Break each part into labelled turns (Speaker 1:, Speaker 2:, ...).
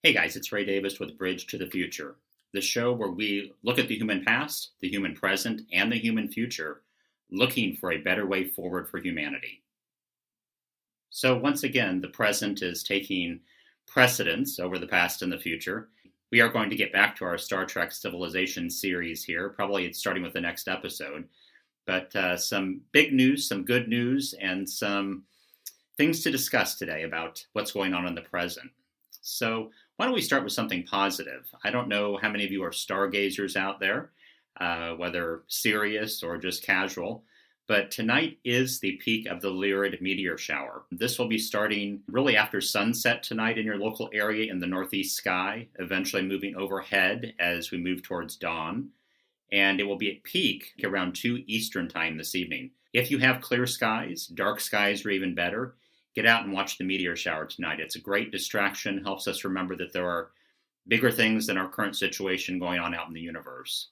Speaker 1: Hey guys, it's Ray Davis with Bridge to the Future, the show where we look at the human past, the human present, and the human future, looking for a better way forward for humanity. So, once again, the present is taking precedence over the past and the future. We are going to get back to our Star Trek Civilization series here, probably starting with the next episode. But some big news, some good news, and some things to discuss today about what's going on in the present. So, why don't we start with something positive? I don't know how many of you are stargazers out there, whether serious or just casual, but tonight is the peak of the Lyrid Meteor shower. This will be starting really after sunset tonight in your local area in the northeast sky, eventually moving overhead as we move towards dawn, and it will be at peak around 2 Eastern time this evening. If you have clear skies, dark skies are even better. Get out and watch the meteor shower tonight. It's a great distraction, helps us remember that there are bigger things than our current situation going on out in the universe.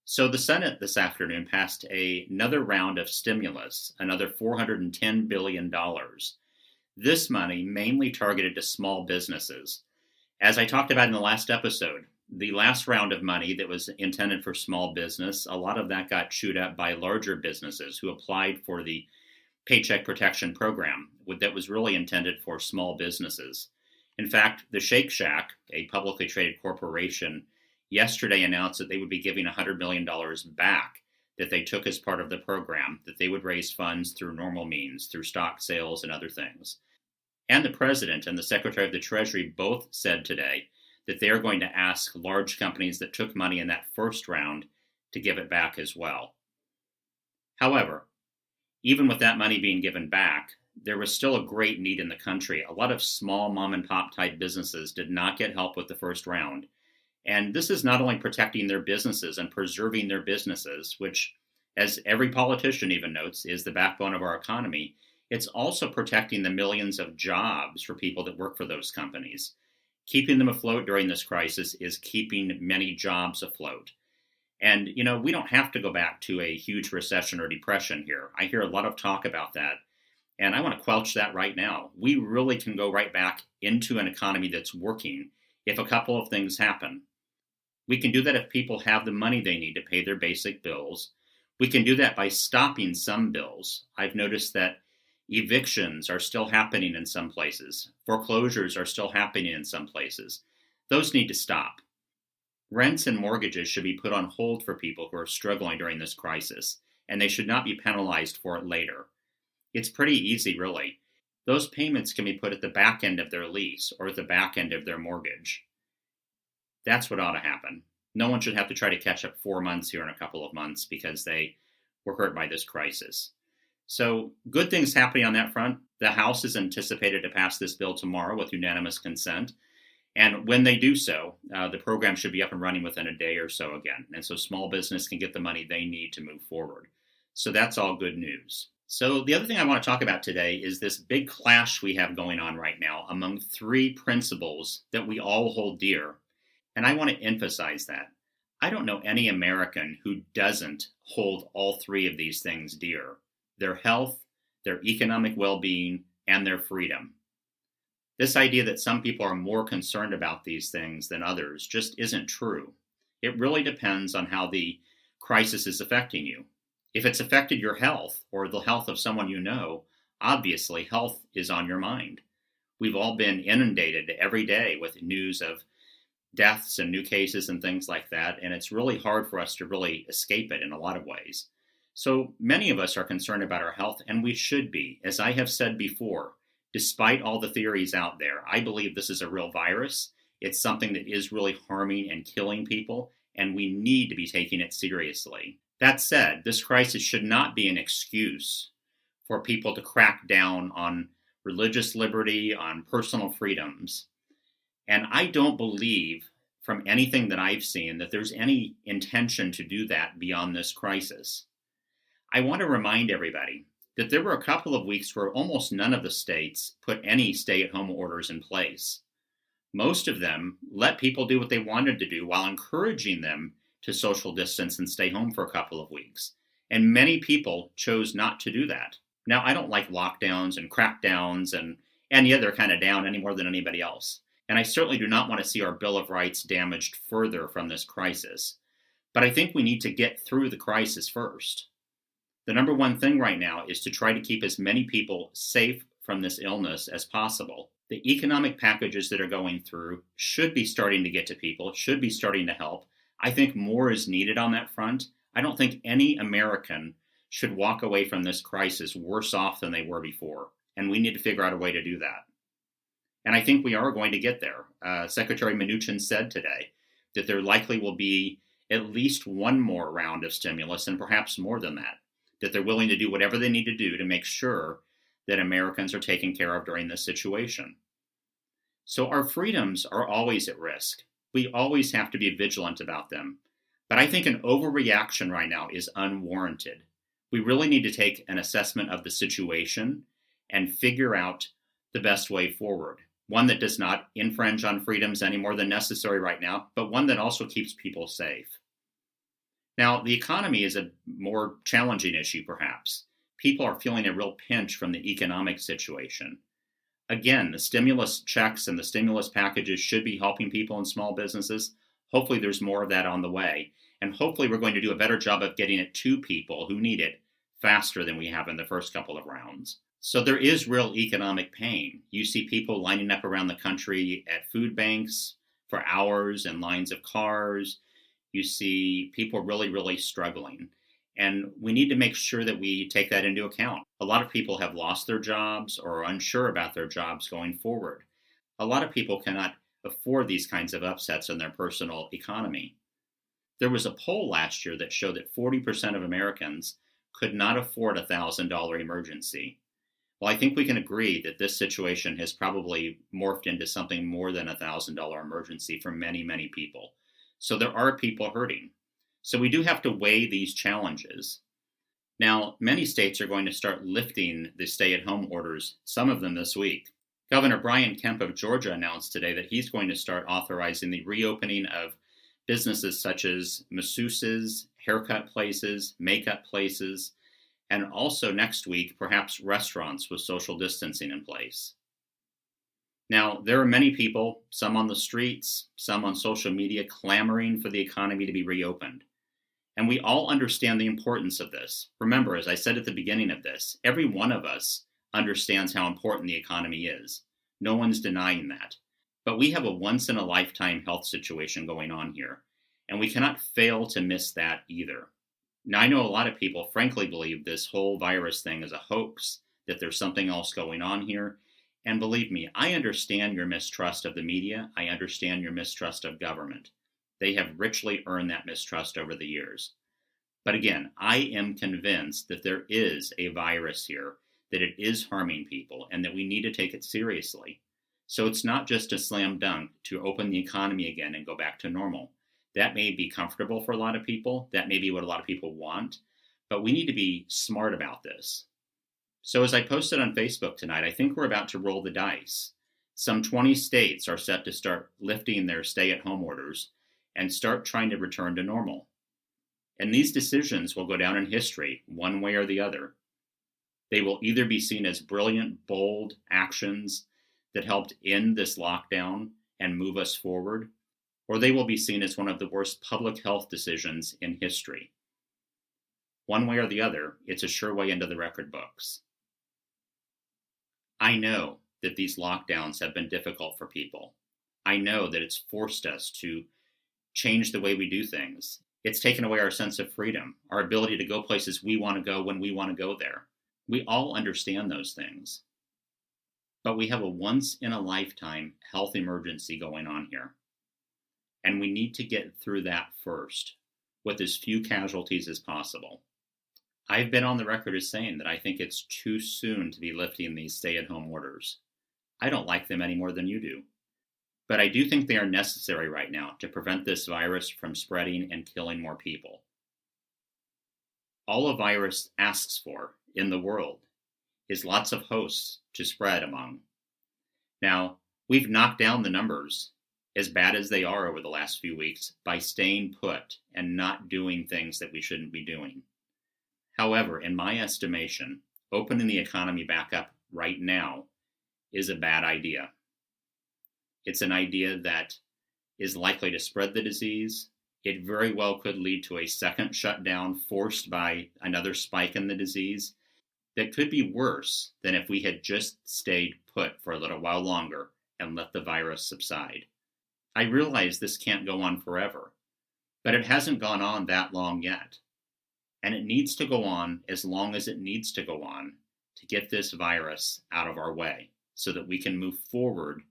Speaker 1: So the Senate this afternoon passed another round of stimulus, another $410 billion. This money mainly targeted to small businesses. As I talked about in the last episode, the last round of money that was intended for small business, a lot of that got chewed up by larger businesses who applied for the Paycheck Protection Program that was really intended for small businesses. In fact, the Shake Shack, a publicly traded corporation, yesterday announced that they would be giving $100 million back that they took as part of the program, that they would raise funds through normal means, through stock sales and other things. And the President and the Secretary of the Treasury both said today that they are going to ask large companies that took money in that first round to give it back as well. However, even with that money being given back, there was still a great need in the country. A lot of small mom and pop type businesses did not get help with the first round. And this is not only protecting their businesses and preserving their businesses, which, as every politician even notes, is the backbone of our economy, it's also protecting the millions of jobs for people that work for those companies. Keeping them afloat during this crisis is keeping many jobs afloat. And, we don't have to go back to a huge recession or depression here. I hear a lot of talk about that, and I want to quelch that right now. We really can go right back into an economy that's working if a couple of things happen. We can do that if people have the money they need to pay their basic bills. We can do that by stopping some bills. I've noticed that evictions are still happening in some places. Foreclosures are still happening in some places. Those need to stop. Rents and mortgages should be put on hold for people who are struggling during this crisis, and they should not be penalized for it later. It's pretty easy, really. Those payments can be put at the back end of their lease or at the back end of their mortgage. That's what ought to happen. No one should have to try to catch up 4 months here in a couple of months because they were hurt by this crisis. So, good things happening on that front. The House is anticipated to pass this bill tomorrow with unanimous consent. And when they do so, the program should be up and running within a day or so again. And so small business can get the money they need to move forward. So that's all good news. So the other thing I want to talk about today is this big clash we have going on right now among 3 principles that we all hold dear. And I want to emphasize that. I don't know any American who doesn't hold all 3 of these things dear: their health, their economic well-being, and their freedom. This idea that some people are more concerned about these things than others just isn't true. It really depends on how the crisis is affecting you. If it's affected your health or the health of someone you know, obviously health is on your mind. We've all been inundated every day with news of deaths and new cases and things like that, and it's really hard for us to really escape it in a lot of ways. So many of us are concerned about our health, and we should be. As I have said before, despite all the theories out there, I believe this is a real virus. It's something that is really harming and killing people, and we need to be taking it seriously. That said, this crisis should not be an excuse for people to crack down on religious liberty, on personal freedoms. And I don't believe, from anything that I've seen, that there's any intention to do that beyond this crisis. I want to remind everybody that there were a couple of weeks where almost none of the states put any stay-at-home orders in place. Most of them let people do what they wanted to do while encouraging them to social distance and stay home for a couple of weeks. And many people chose not to do that. Now, I don't like lockdowns and crackdowns, and yeah, they're kind of down any more than anybody else. And I certainly do not want to see our Bill of Rights damaged further from this crisis. But I think we need to get through the crisis first. The number one thing right now is to try to keep as many people safe from this illness as possible. The economic packages that are going through should be starting to get to people, should be starting to help. I think more is needed on that front. I don't think any American should walk away from this crisis worse off than they were before. And we need to figure out a way to do that. And I think we are going to get there. Secretary Mnuchin said today that there likely will be at least one more round of stimulus and perhaps more than that, that they're willing to do whatever they need to do to make sure that Americans are taken care of during this situation. So our freedoms are always at risk. We always have to be vigilant about them. But I think an overreaction right now is unwarranted. We really need to take an assessment of the situation and figure out the best way forward. One that does not infringe on freedoms any more than necessary right now, but one that also keeps people safe. Now, the economy is a more challenging issue, perhaps. People are feeling a real pinch from the economic situation. Again, the stimulus checks and the stimulus packages should be helping people in small businesses. Hopefully there's more of that on the way. And hopefully we're going to do a better job of getting it to people who need it faster than we have in the first couple of rounds. So there is real economic pain. You see people lining up around the country at food banks for hours in lines of cars. You see people really struggling. And we need to make sure that we take that into account. A lot of people have lost their jobs or are unsure about their jobs going forward. A lot of people cannot afford these kinds of upsets in their personal economy. There was a poll last year that showed that 40% of Americans could not afford a $1,000 emergency. Well, I think we can agree that this situation has probably morphed into something more than a $1,000 emergency for many people. So there are people hurting. So we do have to weigh these challenges. Now, many states are going to start lifting the stay-at-home orders, some of them this week. Governor Brian Kemp of Georgia announced today that he's going to start authorizing the reopening of businesses such as masseuses, haircut places, makeup places, and also next week, perhaps restaurants with social distancing in place. Now, there are many people, some on the streets, some on social media, clamoring for the economy to be reopened. And we all understand the importance of this. Remember, as I said at the beginning of this, every one of us understands how important the economy is. No one's denying that. But we have a once-in-a-lifetime health situation going on here, and we cannot fail to miss that either. Now, I know a lot of people frankly believe this whole virus thing is a hoax, that there's something else going on here. And believe me, I understand your mistrust of the media. I understand your mistrust of government. They have richly earned that mistrust over the years. But again, I am convinced that there is a virus here, that it is harming people, and that we need to take it seriously. So it's not just a slam dunk to open the economy again and go back to normal. That may be comfortable for a lot of people. That may be what a lot of people want. But we need to be smart about this. So as I posted on Facebook tonight, I think we're about to roll the dice. Some 20 states are set to start lifting their stay-at-home orders and start trying to return to normal. And these decisions will go down in history, one way or the other. They will either be seen as brilliant, bold actions that helped end this lockdown and move us forward, or they will be seen as one of the worst public health decisions in history. One way or the other, it's a sure way into the record books. I know that these lockdowns have been difficult for people. I know that it's forced us to change the way we do things. It's taken away our sense of freedom, our ability to go places we want to go when we want to go there. We all understand those things. But we have a once-in-a-lifetime health emergency going on here. And we need to get through that first, with as few casualties as possible. I've been on the record as saying that I think it's too soon to be lifting these stay-at-home orders. I don't like them any more than you do. But I do think they are necessary right now to prevent this virus from spreading and killing more people. All a virus asks for in the world is lots of hosts to spread among. Now, we've knocked down the numbers, as bad as they are over the last few weeks, by staying put and not doing things that we shouldn't be doing. However, in my estimation, opening the economy back up right now is a bad idea. It's an idea that is likely to spread the disease. It very well could lead to a second shutdown forced by another spike in the disease that could be worse than if we had just stayed put for a little while longer and let the virus subside. I realize this can't go on forever, but it hasn't gone on that long yet. And it needs to go on as long as it needs to go on to get this virus out of our way so that we can move forward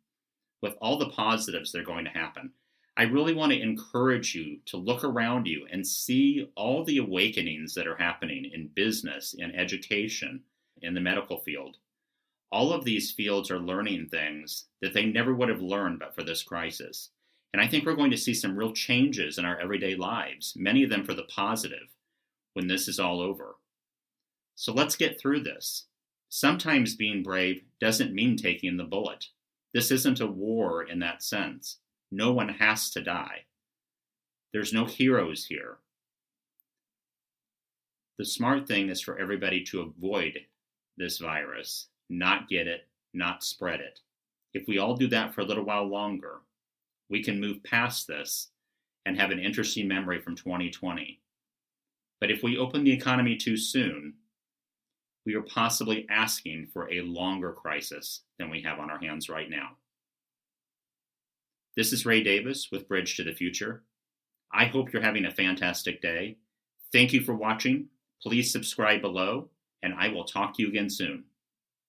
Speaker 1: with all the positives that are going to happen. I really want to encourage you to look around you and see all the awakenings that are happening in business, in education, in the medical field. All of these fields are learning things that they never would have learned but for this crisis. And I think we're going to see some real changes in our everyday lives, many of them for the positive, when this is all over. So let's get through this. Sometimes being brave doesn't mean taking the bullet. This isn't a war in that sense. No one has to die. There's no heroes here. The smart thing is for everybody to avoid this virus, not get it, not spread it. If we all do that for a little while longer, we can move past this and have an interesting memory from 2020. But if we open the economy too soon, we are possibly asking for a longer crisis than we have on our hands right now. This is Ray Davis with Bridge to the Future. I hope you're having a fantastic day. Thank you for watching. Please subscribe below, and I will talk to you again soon.